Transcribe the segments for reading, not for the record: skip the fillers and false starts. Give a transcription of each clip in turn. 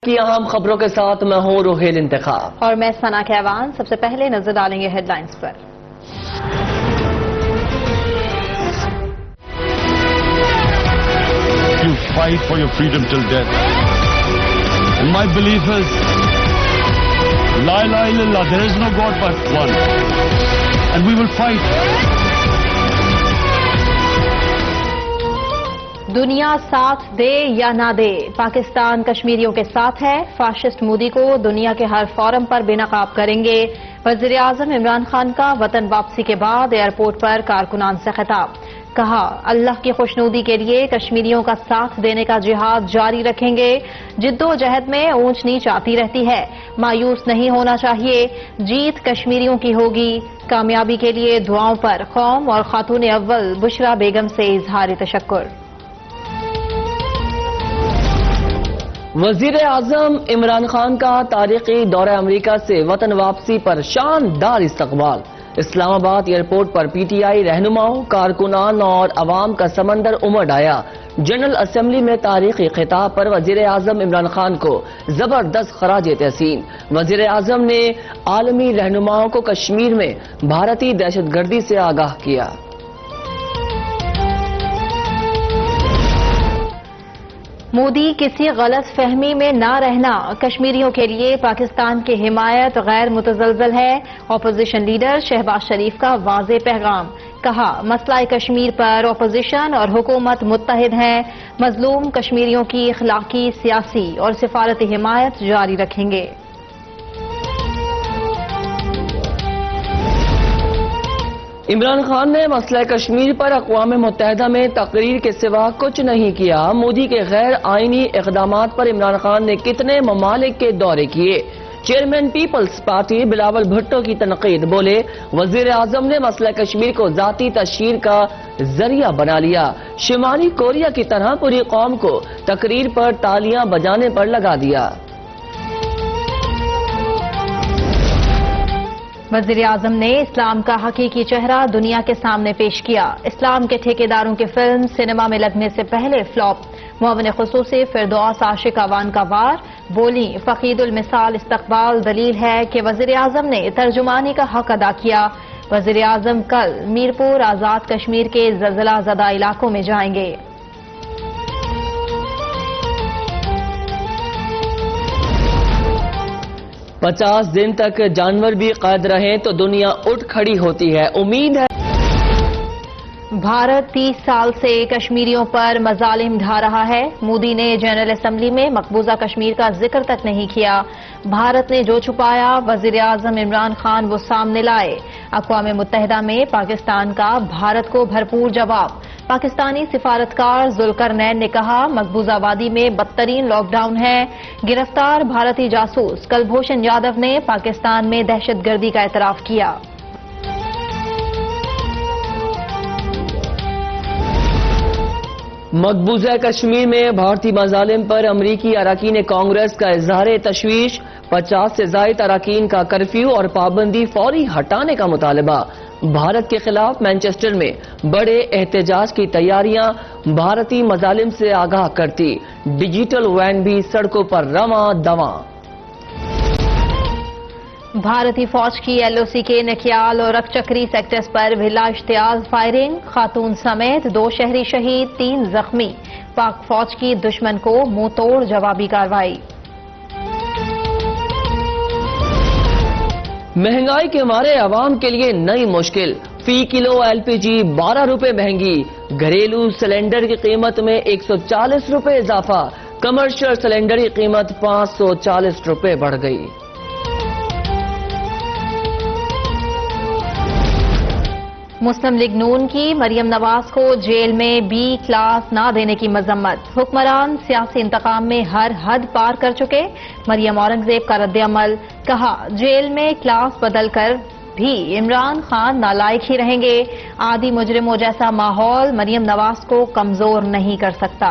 کی اہم خبروں کے ساتھ میں ہوں روحیل انتخاب اور میں ثنا کیوان. سب سے پہلے نظر ڈالیں گے ہیڈ لائنز پر. You fight for your freedom till death. And my belief is, La ilaha illallah, there is no God but one. And we will fight. دنیا ساتھ دے یا نہ دے، پاکستان کشمیریوں کے ساتھ ہے. فاشسٹ مودی کو دنیا کے ہر فورم پر بے نقاب کریں گے. وزیر اعظم عمران خان کا وطن واپسی کے بعد ایئرپورٹ پر کارکنان سے خطاب. کہا اللہ کی خوشنودی کے لیے کشمیریوں کا ساتھ دینے کا جہاد جاری رکھیں گے. جد و جہد میں اونچ نیچ آتی رہتی ہے، مایوس نہیں ہونا چاہیے. جیت کشمیریوں کی ہوگی. کامیابی کے لیے دعاؤں پر قوم اور خاتون اول بشرا بیگم سے اظہار تشکر. وزیر اعظم عمران خان کا تاریخی دورہ امریکہ سے وطن واپسی پر شاندار استقبال. اسلام آباد airport per P T I رہنماؤں، کارکنان اور عوام کا سمندر امڈ آیا. جنرل اسمبلی میں تاریخی خطاب پر وزیر اعظم عمران خان کو زبردست خراج تحسین. وزیر اعظم نے عالمی رہنماؤں کو کشمیر میں بھارتی دہشت گردی سے آگاہ کیا. مودی کسی غلط فہمی میں نہ رہنا، کشمیریوں کے لیے پاکستان کی حمایت غیر متزلزل ہے. اپوزیشن لیڈر شہباز شریف کا واضح پیغام. کہا مسئلہ کشمیر پر اپوزیشن اور حکومت متحد ہیں. مظلوم کشمیریوں کی اخلاقی، سیاسی اور سفارتی حمایت جاری رکھیں گے. عمران خان نے مسئلہ کشمیر پر اقوام متحدہ میں تقریر کے سوا کچھ نہیں کیا. مودی کے غیر آئینی اقدامات پر عمران خان نے کتنے ممالک کے دورے کیے. چیئرمین پیپلز پارٹی بلاول بھٹو کی تنقید. بولے وزیر اعظم نے مسئلہ کشمیر کو ذاتی تشہیر کا ذریعہ بنا لیا. شمالی کوریا کی طرح پوری قوم کو تقریر پر تالیاں بجانے پر لگا دیا. وزیر اعظم نے اسلام کا حقیقی چہرہ دنیا کے سامنے پیش کیا. اسلام کے ٹھیکیداروں کی فلم سینما میں لگنے سے پہلے فلاپ. معاون خصوصی فردوس عاشق اوان کا وار. بولی فقید المثال استقبال دلیل ہے کہ وزیر اعظم نے ترجمانی کا حق ادا کیا. وزیر اعظم کل میرپور آزاد کشمیر کے زلزلہ زدہ علاقوں میں جائیں گے. پچاس دن تک جانور بھی قید رہیں تو دنیا اٹھ کھڑی ہوتی ہے. امید ہے بھارت 30 سال سے کشمیریوں پر مظالم ڈھا رہا ہے. مودی نے جنرل اسمبلی میں مقبوضہ کشمیر کا ذکر تک نہیں کیا. بھارت نے جو چھپایا وزیر اعظم عمران خان وہ سامنے لائے. اقوام متحدہ میں پاکستان کا بھارت کو بھرپور جواب. پاکستانی سفارتکار ذوالقرنین نے کہا مقبوضہ وادی میں بدترین لاک ڈاؤن ہے. گرفتار بھارتی جاسوس کلبھوشن یادو نے پاکستان میں دہشت گردی کا اعتراف کیا. مقبوضہ کشمیر میں بھارتی مظالم پر امریکی اراکین کانگریس کا اظہار تشویش. 50 سے زائد اراکین کا کرفیو اور پابندی فوری ہٹانے کا مطالبہ. بھارت کے خلاف مانچسٹر میں بڑے احتجاج کی تیاریاں. بھارتی مظالم سے آگاہ کرتی ڈیجیٹل وین بھی سڑکوں پر رواں دواں. بھارتی فوج کی ایل او سی کے نکیال اور رکچکری سیکٹرز پر بلا اشتعال فائرنگ. خاتون سمیت 2 شہری شہید، 3 زخمی. پاک فوج کی دشمن کو منہ توڑ جوابی کارروائی. مہنگائی کے مارے عوام کے لیے نئی مشکل. فی کلو ایل پی جی 12 روپے مہنگی. گھریلو سلنڈر کی قیمت میں 140 روپے اضافہ. کمرشل سلنڈر کی قیمت 540 روپے بڑھ گئی. مسلم لیگ نون کی مریم نواز کو جیل میں بی کلاس نہ دینے کی مذمت. حکمران سیاسی انتقام میں ہر حد پار کر چکے. مریم اورنگزیب کا رد عمل. کہا جیل میں کلاس بدل کر بھی عمران خان نالائق ہی رہیں گے. عادی مجرموں جیسا ماحول مریم نواز کو کمزور نہیں کر سکتا.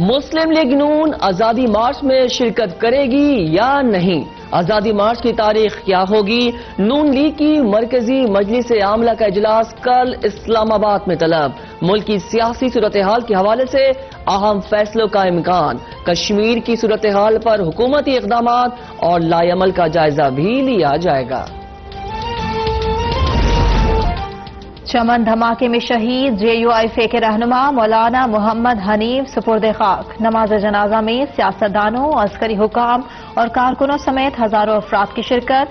مسلم لیگ نون آزادی مارچ میں شرکت کرے گی یا نہیں؟ آزادی مارچ کی تاریخ کیا ہوگی؟ نون لیگ کی مرکزی مجلس عاملہ کا اجلاس کل اسلام آباد میں طلب۔ ملک کی سیاسی صورتحال کے حوالے سے اہم فیصلوں کا امکان۔ کشمیر کی صورتحال پر حکومتی اقدامات اور لائے عمل کا جائزہ بھی لیا جائے گا۔ چمن دھماکے میں شہید JUIF کے رہنما مولانا محمد حنیف سپرد خاک۔ نماز جنازہ میں سیاستدانوں، عسکری حکام اور کارکنوں سمیت ہزاروں افراد کی شرکت۔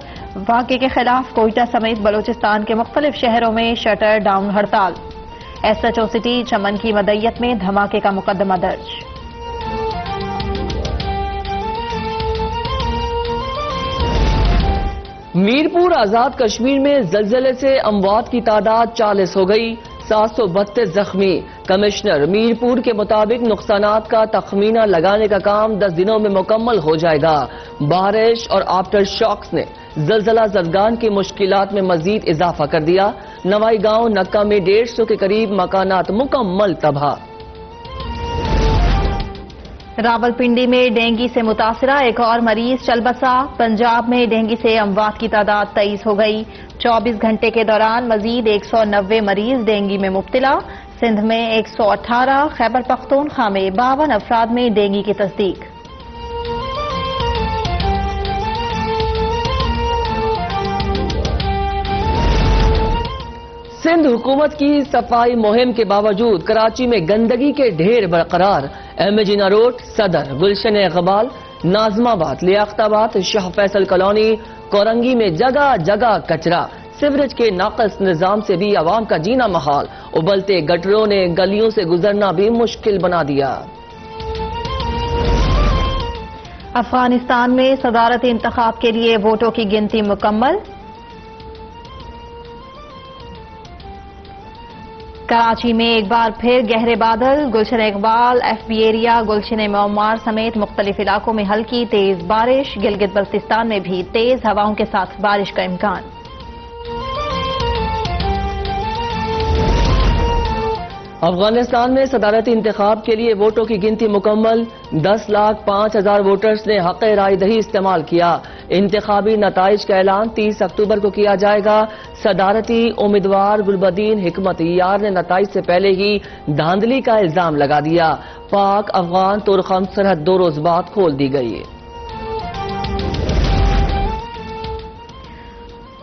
واقعے کے خلاف کوئٹہ سمیت بلوچستان کے مختلف شہروں میں شٹر ڈاؤن ہڑتال۔ SHO سٹی چمن کی مدعیت میں دھماکے کا مقدمہ درج۔ میرپور آزاد کشمیر میں زلزلے سے اموات کی تعداد 40 ہو گئی، 732 زخمی۔ کمشنر میرپور کے مطابق نقصانات کا تخمینہ لگانے کا کام 10 دنوں میں مکمل ہو جائے گا۔ بارش اور آفٹر شاکس نے زلزلہ زدگان کی مشکلات میں مزید اضافہ کر دیا۔ نوائی گاؤں نکہ میں 150 کے قریب مکانات مکمل تباہ۔ راولپنڈی میں ڈینگی سے متاثرہ ایک اور مریض چل بسا۔ پنجاب میں ڈینگی سے اموات کی تعداد 23 ہو گئی۔ 24 گھنٹے کے دوران مزید 190 مریض ڈینگی میں مبتلا۔ سندھ میں 118، خیبر پختونخوا میں 52 افراد میں ڈینگی کی تصدیق۔ سندھ حکومت کی صفائی مہم کے باوجود کراچی میں گندگی کے ڈھیر برقرار۔ MGنا روڈ، صدر، گلشن اقبال، ناظم آباد، لیاقت آباد، شاہ فیصل کالونی، کورنگی میں جگہ جگہ کچرا۔ سیوریج کے ناقص نظام سے بھی عوام کا جینا محال۔ ابلتے گٹروں نے گلیوں سے گزرنا بھی مشکل بنا دیا۔ افغانستان میں صدارتی انتخاب کے لیے ووٹوں کی گنتی مکمل۔ کراچی میں ایک بار پھر گہرے بادل۔ گلشن اقبال، FB ایریا، گلشن معمار سمیت مختلف علاقوں میں ہلکی تیز بارش۔ گلگت بلتستان میں بھی تیز ہواؤں کے ساتھ بارش کا امکان۔ افغانستان میں صدارتی انتخاب کے لیے ووٹوں کی گنتی مکمل۔ 10,05,000 ووٹرز نے حق رائے دہی استعمال کیا۔ انتخابی نتائج کا اعلان 30 اکتوبر کو کیا جائے گا۔ صدارتی امیدوار گلبدین حکمت یار نے نتائج سے پہلے ہی دھاندلی کا الزام لگا دیا۔ پاک افغان تورخم سرحد 2 روز بعد کھول دی گئی ہے۔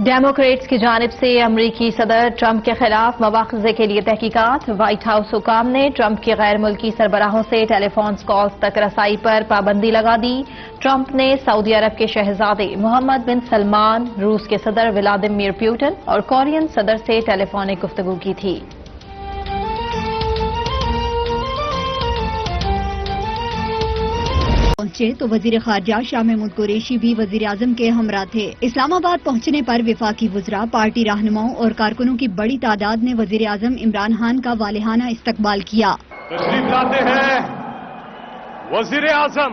ڈیموکریٹس کی جانب سے امریکی صدر ٹرمپ کے خلاف مواخذے کے لیے تحقیقات۔ وائٹ ہاؤس حکام نے ٹرمپ کے غیر ملکی سربراہوں سے ٹیلی فون کالز تک رسائی پر پابندی لگا دی۔ ٹرمپ نے سعودی عرب کے شہزادے محمد بن سلمان، روس کے صدر ولادیمیر پیوٹن اور کورین صدر سے ٹیلی فونک گفتگو کی تھی۔ پہنچے تو وزیر خارجہ شاہ محمود قریشی بھی وزیر اعظم کے ہمراہ تھے۔ اسلام آباد پہنچنے پر وفاقی وزراء، پارٹی رہنماؤں اور کارکنوں کی بڑی تعداد نے وزیر اعظم عمران خان کا والہانہ استقبال کیا۔ تشریف لاتے ہیں وزیر اعظم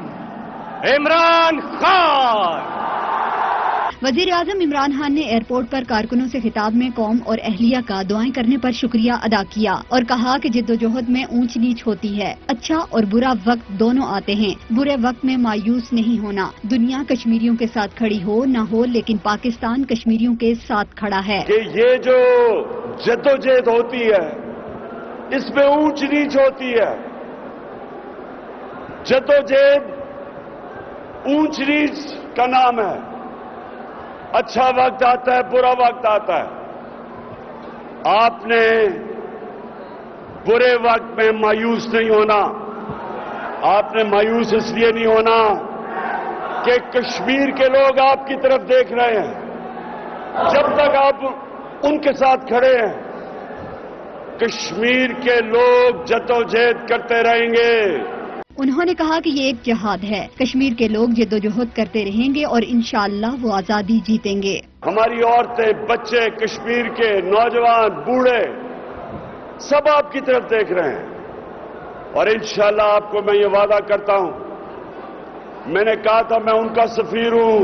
عمران خان۔ وزیر اعظم عمران خان نے ایئرپورٹ پر کارکنوں سے خطاب میں قوم اور اہلیہ کا دعائیں کرنے پر شکریہ ادا کیا اور کہا کہ جدوجہد میں اونچ نیچ ہوتی ہے، اچھا اور برا وقت دونوں آتے ہیں، برے وقت میں مایوس نہیں ہونا۔ دنیا کشمیریوں کے ساتھ کھڑی ہو نہ ہو لیکن پاکستان کشمیریوں کے ساتھ کھڑا ہے۔ کہ یہ جو جدوجہد ہوتی ہے اس میں اونچ نیچ ہوتی ہے، جدوجہد اونچ نیچ کا نام ہے، اچھا وقت آتا ہے، برا وقت آتا ہے۔ آپ نے برے وقت میں مایوس نہیں ہونا۔ آپ نے مایوس اس لیے نہیں ہونا کہ کشمیر کے لوگ آپ کی طرف دیکھ رہے ہیں۔ جب تک آپ ان کے ساتھ کھڑے ہیں کشمیر کے لوگ جدوجہد کرتے رہیں گے۔ انہوں نے کہا کہ یہ ایک جہاد ہے، کشمیر کے لوگ جدوجہد کرتے رہیں گے اور انشاءاللہ وہ آزادی جیتیں گے۔ ہماری عورتیں، بچے، کشمیر کے نوجوان، بوڑھے سب آپ کی طرف دیکھ رہے ہیں اور انشاءاللہ آپ کو میں یہ وعدہ کرتا ہوں، میں نے کہا تھا میں ان کا سفیر ہوں،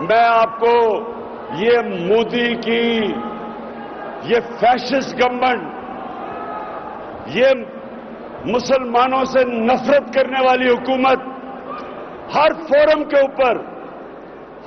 میں آپ کو یہ مودی کی یہ فیشسٹ گورنمنٹ، یہ مسلمانوں سے نفرت کرنے والی حکومت ہر فورم کے اوپر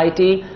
IT,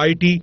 IT,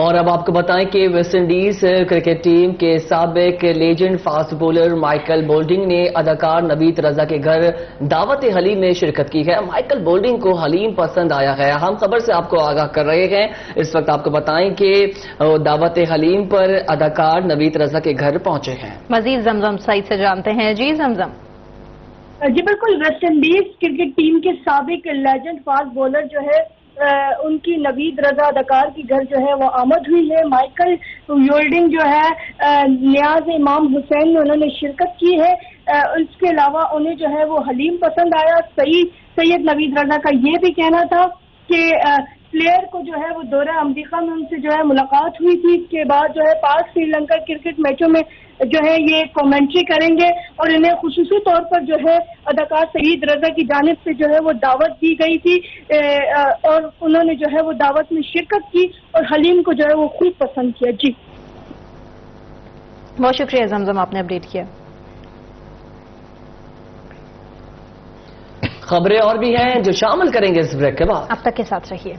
اور اب آپ کو بتائیں کہ ویسٹ انڈیز کرکٹ ٹیم کے سابق لیجنڈ فاسٹ بولر مائیکل بولڈنگ نے اداکار نوید رضا کے گھر دعوت حلیم میں شرکت کی ہے. مائیکل بولڈنگ کو حلیم پسند آیا ہے. ہم خبر سے آپ کو آگاہ کر رہے ہیں. اس وقت آپ کو بتائیں کہ دعوت حلیم پر اداکار نوید رضا کے گھر پہنچے ہیں. مزید زمزم سعید سے جانتے ہیں. جی زمزم. جی بالکل، ویسٹ انڈیز کرکٹ ٹیم کے سابق لیجنڈ فاسٹ بولر جو ہے ان کی نوید رضا اداکار کی گھر جو ہے وہ آمد ہوئی ہے. مائیکل بولڈنگ جو ہے نیاز امام حسین میں انہوں نے شرکت کی ہے. اس کے علاوہ انہیں جو ہے وہ حلیم پسند آیا. سید نوید رضا کا یہ بھی کہنا تھا کہ پلیئر کو جو ہے وہ دورہ امریکہ میں ان سے جو ہے ملاقات ہوئی تھی. اس کے بعد جو ہے پاک سری لنکا کرکٹ میچوں میں جو ہے یہ کامنٹری کریں گے اور انہیں خصوصی طور پر جو ہے اداکار سعید رضا کی جانب سے جو ہے وہ دعوت دی گئی تھی اور انہوں نے جو ہے وہ دعوت میں شرکت کی اور حلیم کو جو ہے وہ خوب پسند کیا. جی بہت شکریہ زمزم، آپ نے اپڈیٹ کیا. خبریں اور بھی ہیں جو شامل کریں گے اس بریک کے بعد. اب تک کے ساتھ رہیے.